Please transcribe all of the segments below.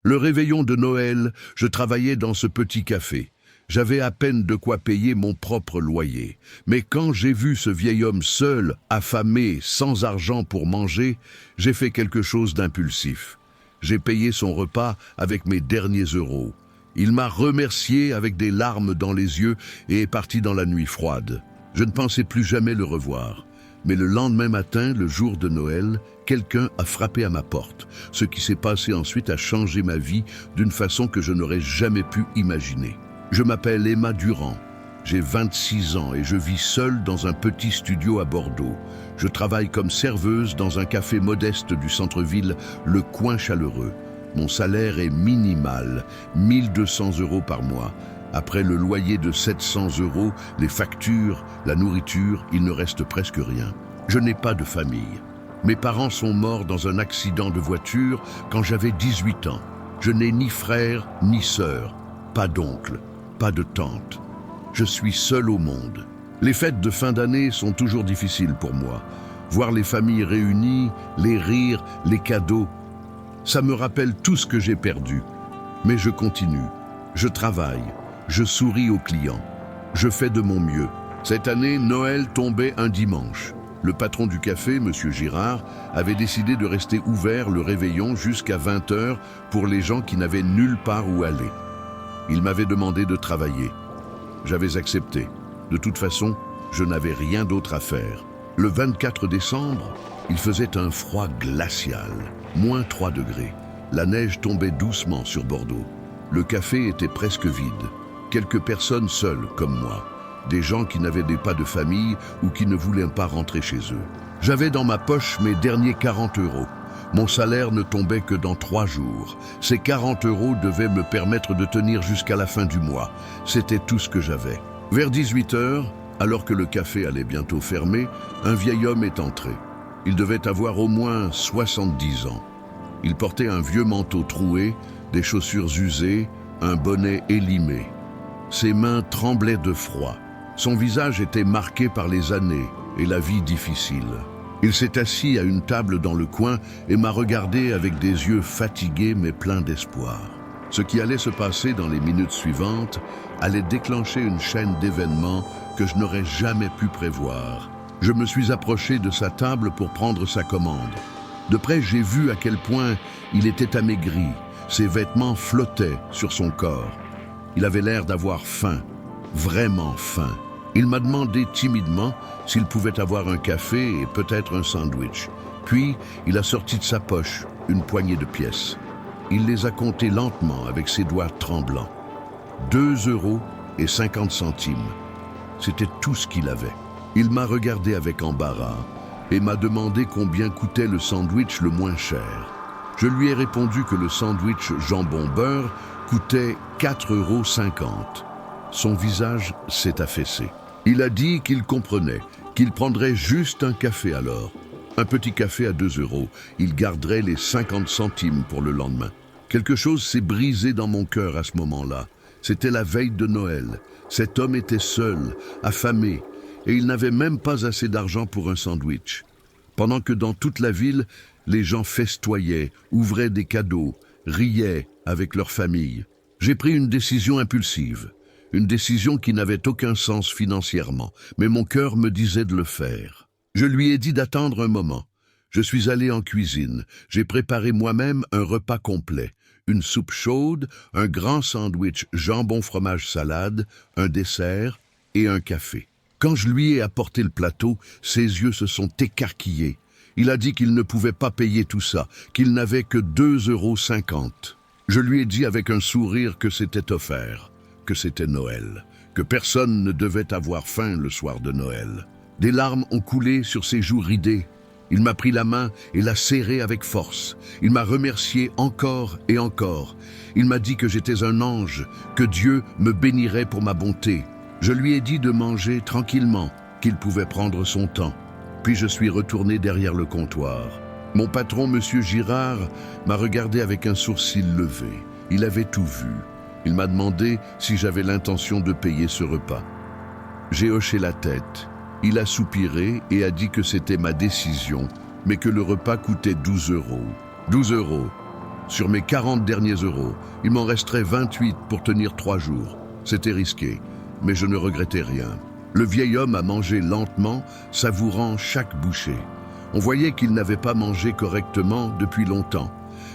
Le réveillon de Noël, je travaillais dans ce petit café. J'avais à peine de quoi payer mon propre loyer. Mais quand j'ai vu ce vieil homme seul, affamé, sans argent pour manger, j'ai fait quelque chose d'impulsif. J'ai payé son repas avec mes derniers euros. Il m'a remercié avec des larmes dans les yeux et est parti dans la nuit froide. Je ne pensais plus jamais le revoir. Mais le lendemain matin, le jour de Noël, quelqu'un a frappé à ma porte. Ce qui s'est passé ensuite a changé ma vie d'une façon que je n'aurais jamais pu imaginer. Je m'appelle Emma Durand. J'ai 26 ans et je vis seule dans un petit studio à Bordeaux. Je travaille comme serveuse dans un café modeste du centre-ville, le Coin Chaleureux. Mon salaire est minimal, 1200 € par mois. Après le loyer de 700 €, les factures, la nourriture, il ne reste presque rien. Je n'ai pas de famille. Mes parents sont morts dans un accident de voiture quand j'avais 18 ans. Je n'ai ni frère ni sœur, pas d'oncle, pas de tante. Je suis seul au monde. Les fêtes de fin d'année sont toujours difficiles pour moi. Voir les familles réunies, les rires, les cadeaux, ça me rappelle tout ce que j'ai perdu. Mais je continue, je travaille. Je souris aux clients. Je fais de mon mieux. Cette année, Noël tombait un dimanche. Le patron du café, M. Girard, avait décidé de rester ouvert le réveillon jusqu'à 20 h pour les gens qui n'avaient nulle part où aller. Il m'avait demandé de travailler. J'avais accepté. De toute façon, je n'avais rien d'autre à faire. Le 24 décembre, il faisait un froid glacial, moins 3 degrés. La neige tombait doucement sur Bordeaux. Le café était presque vide. Quelques personnes seules, comme moi. Des gens qui n'avaient pas de famille ou qui ne voulaient pas rentrer chez eux. J'avais dans ma poche mes derniers 40 €. Mon salaire ne tombait que dans 3 jours. Ces 40 € devaient me permettre de tenir jusqu'à la fin du mois. C'était tout ce que j'avais. Vers 18 h, alors que le café allait bientôt fermer, un vieil homme est entré. Il devait avoir au moins 70 ans. Il portait un vieux manteau troué, des chaussures usées, un bonnet élimé. Ses mains tremblaient de froid. Son visage était marqué par les années et la vie difficile. Il s'est assis à une table dans le coin et m'a regardé avec des yeux fatigués mais pleins d'espoir. Ce qui allait se passer dans les minutes suivantes allait déclencher une chaîne d'événements que je n'aurais jamais pu prévoir. Je me suis approché de sa table pour prendre sa commande. De près, j'ai vu à quel point il était amaigri. Ses vêtements flottaient sur son corps. Il avait l'air d'avoir faim, vraiment faim. Il m'a demandé timidement s'il pouvait avoir un café et peut-être un sandwich. Puis, il a sorti de sa poche une poignée de pièces. Il les a comptées lentement avec ses doigts tremblants. 2,50 €. C'était tout ce qu'il avait. Il m'a regardé avec embarras et m'a demandé combien coûtait le sandwich le moins cher. Je lui ai répondu que le sandwich jambon-beurre coûtait 4,50 €. Son visage s'est affaissé. Il a dit qu'il comprenait, qu'il prendrait juste un café alors. Un petit café à 2 €. Il garderait les 50 centimes pour le lendemain. Quelque chose s'est brisé dans mon cœur à ce moment-là. C'était la veille de Noël. Cet homme était seul, affamé, et il n'avait même pas assez d'argent pour un sandwich. Pendant que dans toute la ville, les gens festoyaient, ouvraient des cadeaux, riaient avec leur famille. J'ai pris une décision impulsive, une décision qui n'avait aucun sens financièrement, mais mon cœur me disait de le faire. Je lui ai dit d'attendre un moment. Je suis allé en cuisine, j'ai préparé moi-même un repas complet, une soupe chaude, un grand sandwich jambon-fromage-salade, un dessert et un café. Quand je lui ai apporté le plateau, ses yeux se sont écarquillés. Il a dit qu'il ne pouvait pas payer tout ça, qu'il n'avait que 2,50 €. Je lui ai dit avec un sourire que c'était offert, que c'était Noël, que personne ne devait avoir faim le soir de Noël. Des larmes ont coulé sur ses joues ridées. Il m'a pris la main et l'a serrée avec force. Il m'a remercié encore et encore. Il m'a dit que j'étais un ange, que Dieu me bénirait pour ma bonté. Je lui ai dit de manger tranquillement, qu'il pouvait prendre son temps. Puis je suis retourné derrière le comptoir. Mon patron, M. Girard, m'a regardé avec un sourcil levé. Il avait tout vu. Il m'a demandé si j'avais l'intention de payer ce repas. J'ai hoché la tête. Il a soupiré et a dit que c'était ma décision, mais que le repas coûtait 12 €. 12 €. Sur mes 40 derniers euros, il m'en resterait 28 pour tenir 3 jours. C'était risqué, mais je ne regrettais rien. Le vieil homme a mangé lentement, savourant chaque bouchée. On voyait qu'il n'avait pas mangé correctement depuis longtemps.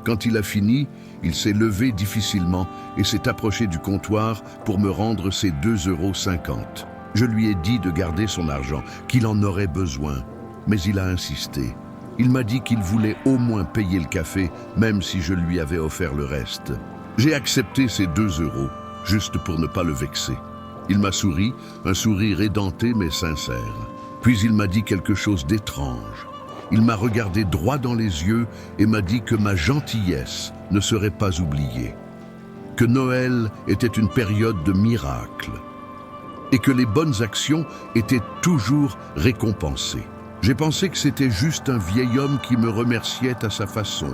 Quand il a fini, il s'est levé difficilement et s'est approché du comptoir pour me rendre ses 2,50 €. Je lui ai dit de garder son argent, qu'il en aurait besoin. Mais il a insisté. Il m'a dit qu'il voulait au moins payer le café, même si je lui avais offert le reste. J'ai accepté ces 2 €, juste pour ne pas le vexer. Il m'a souri, un sourire édenté mais sincère. Puis il m'a dit quelque chose d'étrange. Il m'a regardé droit dans les yeux et m'a dit que ma gentillesse ne serait pas oubliée, que Noël était une période de miracles et que les bonnes actions étaient toujours récompensées. J'ai pensé que c'était juste un vieil homme qui me remerciait à sa façon.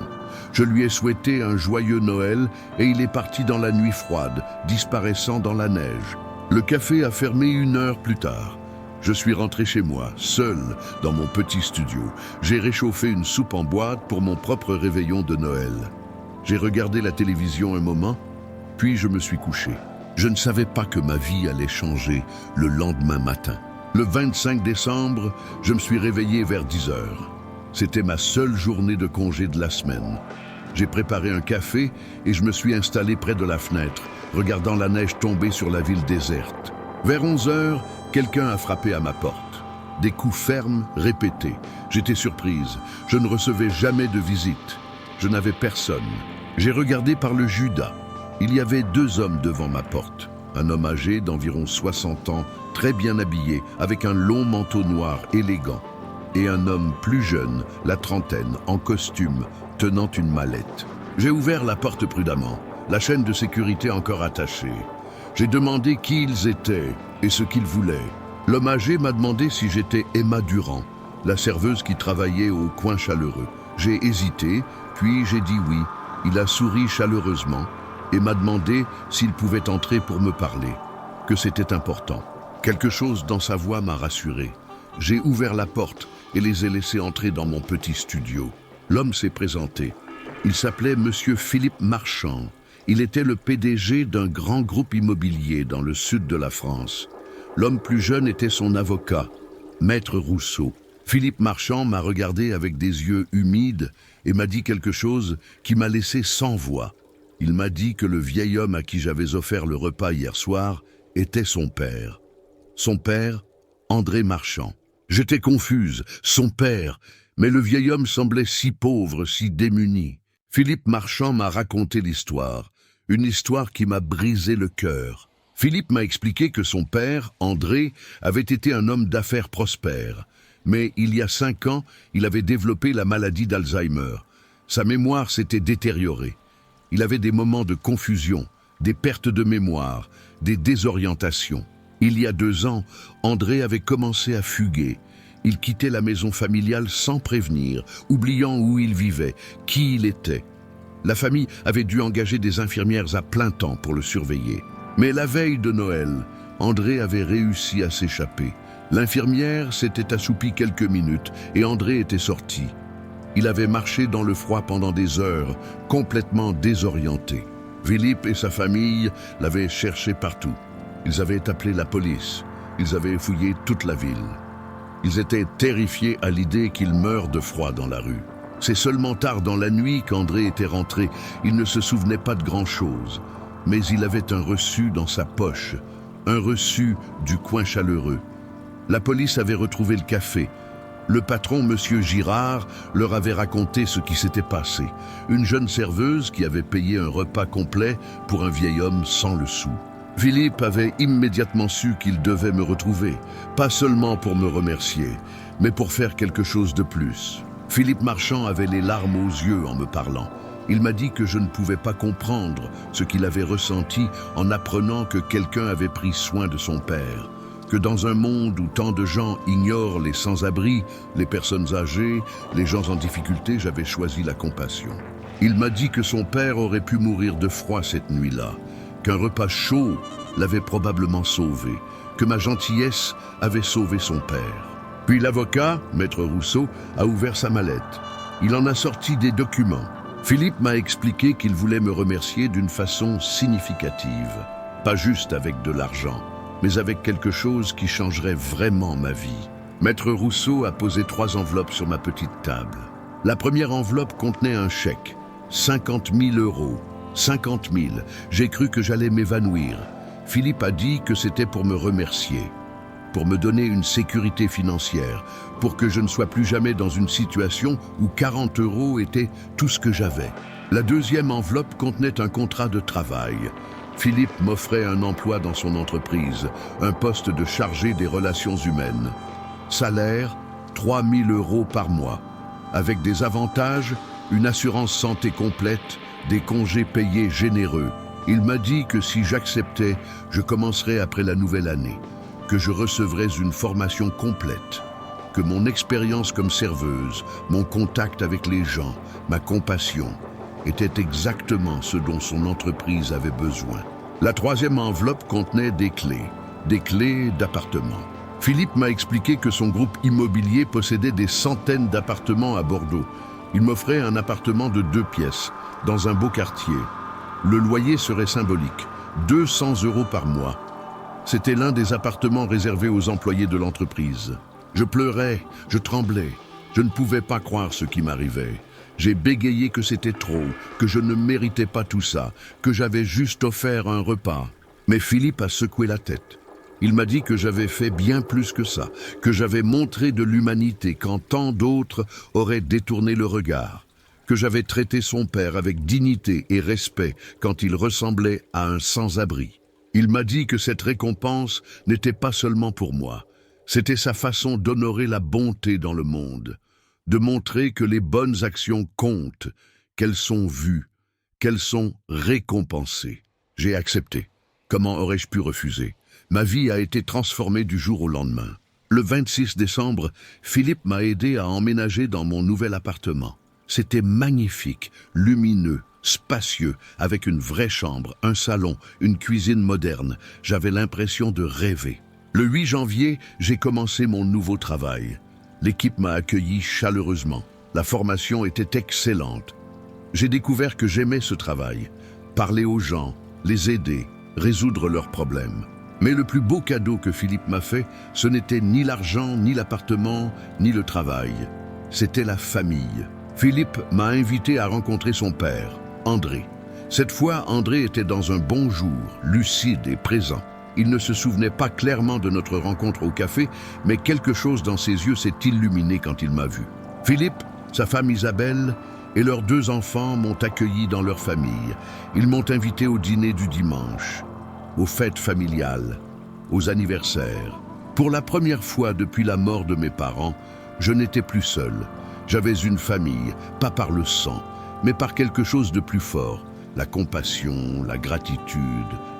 Je lui ai souhaité un joyeux Noël et il est parti dans la nuit froide, disparaissant dans la neige. Le café a fermé 1 heure plus tard. Je suis rentré chez moi, seul, dans mon petit studio. J'ai réchauffé une soupe en boîte pour mon propre réveillon de Noël. J'ai regardé la télévision un moment, puis je me suis couché. Je ne savais pas que ma vie allait changer le lendemain matin. Le 25 décembre, je me suis réveillé vers 10 heures. C'était ma seule journée de congé de la semaine. J'ai préparé un café et je me suis installé près de la fenêtre, regardant la neige tomber sur la ville déserte. Vers 11 heures, quelqu'un a frappé à ma porte. Des coups fermes, répétés. J'étais surprise. Je ne recevais jamais de visite. Je n'avais personne. J'ai regardé par le Judas. Il y avait 2 hommes devant ma porte. Un homme âgé d'environ 60 ans, très bien habillé, avec un long manteau noir élégant. Et un homme plus jeune, la trentaine, en costume, tenant une mallette. J'ai ouvert la porte prudemment, la chaîne de sécurité encore attachée. J'ai demandé qui ils étaient et ce qu'ils voulaient. L'homme âgé m'a demandé si j'étais Emma Durand, la serveuse qui travaillait au coin chaleureux. J'ai hésité, puis j'ai dit oui. Il a souri chaleureusement et m'a demandé s'il pouvait entrer pour me parler, que c'était important. Quelque chose dans sa voix m'a rassuré. J'ai ouvert la porte et les ai laissés entrer dans mon petit studio. L'homme s'est présenté. Il s'appelait Monsieur Philippe Marchand. Il était le PDG d'un grand groupe immobilier dans le sud de la France. L'homme plus jeune était son avocat, Maître Rousseau. Philippe Marchand m'a regardé avec des yeux humides et m'a dit quelque chose qui m'a laissé sans voix. Il m'a dit que le vieil homme à qui j'avais offert le repas hier soir était son père. Son père, André Marchand. J'étais confuse, son père, mais le vieil homme semblait si pauvre, si démuni. Philippe Marchand m'a raconté l'histoire, une histoire qui m'a brisé le cœur. Philippe m'a expliqué que son père, André, avait été un homme d'affaires prospère. Mais il y a 5 ans, il avait développé la maladie d'Alzheimer. Sa mémoire s'était détériorée. Il avait des moments de confusion, des pertes de mémoire, des désorientations. Il y a 2 ans, André avait commencé à fuguer. Il quittait la maison familiale sans prévenir, oubliant où il vivait, qui il était. La famille avait dû engager des infirmières à plein temps pour le surveiller. Mais la veille de Noël, André avait réussi à s'échapper. L'infirmière s'était assoupie quelques minutes et André était sorti. Il avait marché dans le froid pendant des heures, complètement désorienté. Philippe et sa famille l'avaient cherché partout. Ils avaient appelé la police. Ils avaient fouillé toute la ville. Ils étaient terrifiés à l'idée qu'il meure de froid dans la rue. C'est seulement tard dans la nuit qu'André était rentré. Il ne se souvenait pas de grand-chose. Mais il avait un reçu dans sa poche, un reçu du coin chaleureux. La police avait retrouvé le café. Le patron, Monsieur Girard, leur avait raconté ce qui s'était passé. Une jeune serveuse qui avait payé un repas complet pour un vieil homme sans le sou. Philippe avait immédiatement su qu'il devait me retrouver, pas seulement pour me remercier, mais pour faire quelque chose de plus. Philippe Marchand avait les larmes aux yeux en me parlant. Il m'a dit que je ne pouvais pas comprendre ce qu'il avait ressenti en apprenant que quelqu'un avait pris soin de son père, que dans un monde où tant de gens ignorent les sans-abri, les personnes âgées, les gens en difficulté, j'avais choisi la compassion. Il m'a dit que son père aurait pu mourir de froid cette nuit-là, qu'un repas chaud l'avait probablement sauvé, que ma gentillesse avait sauvé son père. Puis l'avocat, Maître Rousseau, a ouvert sa mallette. Il en a sorti des documents. Philippe m'a expliqué qu'il voulait me remercier d'une façon significative. Pas juste avec de l'argent, mais avec quelque chose qui changerait vraiment ma vie. Maître Rousseau a posé 3 enveloppes sur ma petite table. La première enveloppe contenait un chèque. 50 000 euros. 50 000. J'ai cru que j'allais m'évanouir. Philippe a dit que c'était pour me remercier, pour me donner une sécurité financière, pour que je ne sois plus jamais dans une situation où 40 euros étaient tout ce que j'avais. La deuxième enveloppe contenait un contrat de travail. Philippe m'offrait un emploi dans son entreprise, un poste de chargé des relations humaines. Salaire, 3 000 euros par mois, avec des avantages, une assurance santé complète, des congés payés généreux. Il m'a dit que si j'acceptais, je commencerais après la nouvelle année, que je recevrais une formation complète, que mon expérience comme serveuse, mon contact avec les gens, ma compassion, était exactement ce dont son entreprise avait besoin. La troisième enveloppe contenait des clés d'appartements. Philippe m'a expliqué que son groupe immobilier possédait des centaines d'appartements à Bordeaux. Il m'offrait un appartement de 2 pièces, dans un beau quartier. Le loyer serait symbolique, 200 euros par mois. C'était l'un des appartements réservés aux employés de l'entreprise. Je pleurais, je tremblais, je ne pouvais pas croire ce qui m'arrivait. J'ai bégayé que c'était trop, que je ne méritais pas tout ça, que j'avais juste offert un repas. Mais Philippe a secoué la tête. Il m'a dit que j'avais fait bien plus que ça, que j'avais montré de l'humanité quand tant d'autres auraient détourné le regard, que j'avais traité son père avec dignité et respect quand il ressemblait à un sans-abri. Il m'a dit que cette récompense n'était pas seulement pour moi, c'était sa façon d'honorer la bonté dans le monde, de montrer que les bonnes actions comptent, qu'elles sont vues, qu'elles sont récompensées. J'ai accepté. Comment aurais-je pu refuser ? Ma vie a été transformée du jour au lendemain. Le 26 décembre, Philippe m'a aidé à emménager dans mon nouvel appartement. C'était magnifique, lumineux, spacieux, avec une vraie chambre, un salon, une cuisine moderne. J'avais l'impression de rêver. Le 8 janvier, j'ai commencé mon nouveau travail. L'équipe m'a accueilli chaleureusement. La formation était excellente. J'ai découvert que j'aimais ce travail. Parler aux gens, les aider, résoudre leurs problèmes. Mais le plus beau cadeau que Philippe m'a fait, ce n'était ni l'argent, ni l'appartement, ni le travail. C'était la famille. Philippe m'a invité à rencontrer son père, André. Cette fois, André était dans un bon jour, lucide et présent. Il ne se souvenait pas clairement de notre rencontre au café, mais quelque chose dans ses yeux s'est illuminé quand il m'a vu. Philippe, sa femme Isabelle et leurs 2 enfants m'ont accueilli dans leur famille. Ils m'ont invité au dîner du dimanche, aux fêtes familiales, aux anniversaires. Pour la première fois depuis la mort de mes parents, je n'étais plus seul. J'avais une famille, pas par le sang, mais par quelque chose de plus fort, la compassion, la gratitude,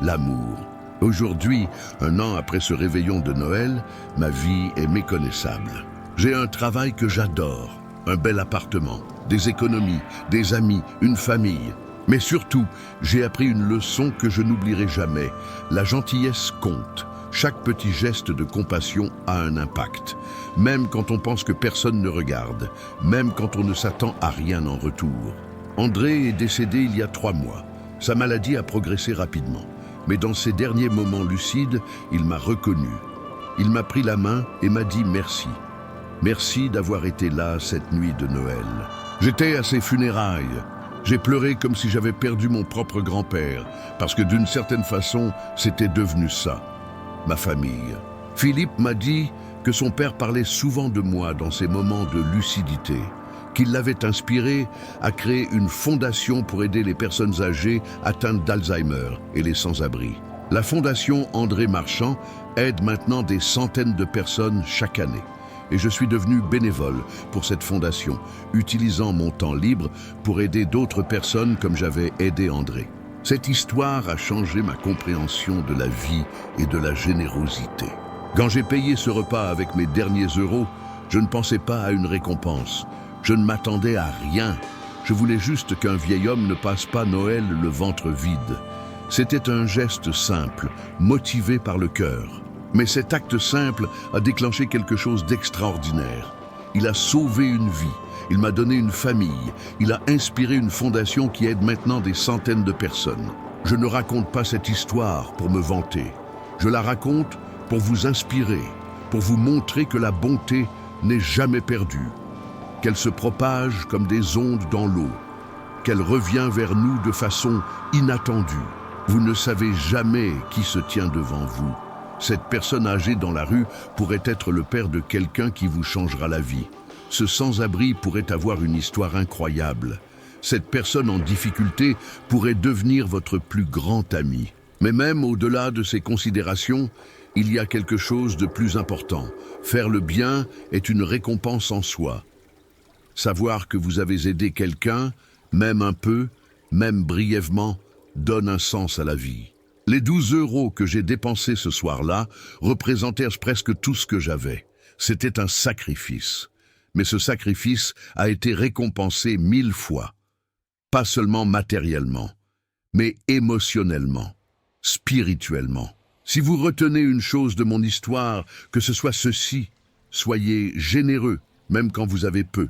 l'amour. Aujourd'hui, 1 an après ce réveillon de Noël, ma vie est méconnaissable. J'ai un travail que j'adore, un bel appartement, des économies, des amis, une famille. Mais surtout, j'ai appris une leçon que je n'oublierai jamais. La gentillesse compte. Chaque petit geste de compassion a un impact. Même quand on pense que personne ne regarde, même quand on ne s'attend à rien en retour. André est décédé il y a 3 mois. Sa maladie a progressé rapidement. Mais dans ses derniers moments lucides, il m'a reconnu. Il m'a pris la main et m'a dit merci. Merci d'avoir été là cette nuit de Noël. J'étais à ses funérailles. J'ai pleuré comme si j'avais perdu mon propre grand-père, parce que d'une certaine façon, c'était devenu ça, ma famille. Philippe m'a dit que son père parlait souvent de moi dans ces moments de lucidité, qu'il l'avait inspiré à créer une fondation pour aider les personnes âgées atteintes d'Alzheimer et les sans-abri. La fondation André Marchand aide maintenant des centaines de personnes chaque année. Et je suis devenu bénévole pour cette fondation, utilisant mon temps libre pour aider d'autres personnes comme j'avais aidé André. Cette histoire a changé ma compréhension de la vie et de la générosité. Quand j'ai payé ce repas avec mes derniers euros, je ne pensais pas à une récompense. Je ne m'attendais à rien. Je voulais juste qu'un vieil homme ne passe pas Noël le ventre vide. C'était un geste simple, motivé par le cœur. Mais cet acte simple a déclenché quelque chose d'extraordinaire. Il a sauvé une vie Il m'a donné une famille. Il a inspiré une fondation qui aide maintenant des centaines de personnes. Je ne raconte pas cette histoire pour me vanter. Je la raconte pour vous inspirer, pour vous montrer que la bonté n'est jamais perdue, qu'elle se propage comme des ondes dans l'eau, qu'elle revient vers nous de façon inattendue. Vous ne savez jamais qui se tient devant vous. Cette personne âgée dans la rue pourrait être le père de quelqu'un qui vous changera la vie. Ce sans-abri pourrait avoir une histoire incroyable. Cette personne en difficulté pourrait devenir votre plus grand ami. Mais même au-delà de ces considérations, il y a quelque chose de plus important. Faire le bien est une récompense en soi. Savoir que vous avez aidé quelqu'un, même un peu, même brièvement, donne un sens à la vie. Les 12 € que j'ai dépensés ce soir-là représentèrent presque tout ce que j'avais. C'était un sacrifice. Mais ce sacrifice a été récompensé 1000 fois. Pas seulement matériellement, mais émotionnellement, spirituellement. Si vous retenez une chose de mon histoire, que ce soit ceci: soyez généreux, même quand vous avez peu.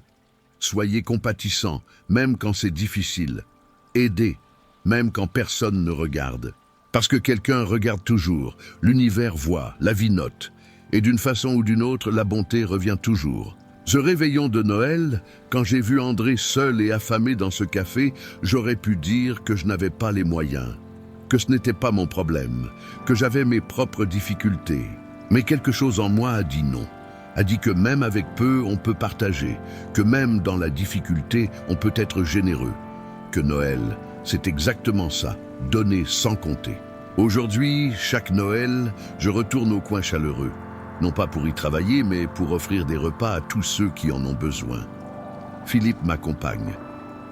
Soyez compatissant, même quand c'est difficile. Aidez, même quand personne ne regarde. Parce que quelqu'un regarde toujours, l'univers voit, la vie note. Et d'une façon ou d'une autre, la bonté revient toujours. Ce réveillon de Noël, quand j'ai vu André seul et affamé dans ce café, j'aurais pu dire que je n'avais pas les moyens, que ce n'était pas mon problème, que j'avais mes propres difficultés. Mais quelque chose en moi a dit non, a dit que même avec peu, on peut partager, que même dans la difficulté, on peut être généreux, que Noël, c'est exactement ça, donner sans compter. Aujourd'hui, chaque Noël, je retourne au coin chaleureux. Non pas pour y travailler, mais pour offrir des repas à tous ceux qui en ont besoin. Philippe m'accompagne.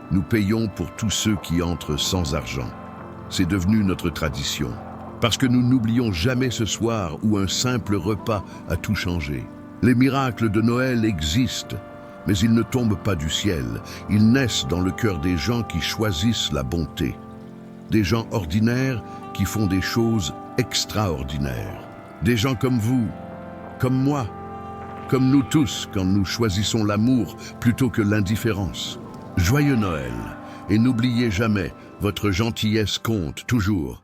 Nous payons pour tous ceux qui entrent sans argent. C'est devenu notre tradition. Parce que nous n'oublions jamais ce soir où un simple repas a tout changé. Les miracles de Noël existent, mais ils ne tombent pas du ciel. Ils naissent dans le cœur des gens qui choisissent la bonté. Des gens ordinaires qui font des choses extraordinaires. Des gens comme vous, comme moi, comme nous tous quand nous choisissons l'amour plutôt que l'indifférence. Joyeux Noël, et n'oubliez jamais, votre gentillesse compte toujours.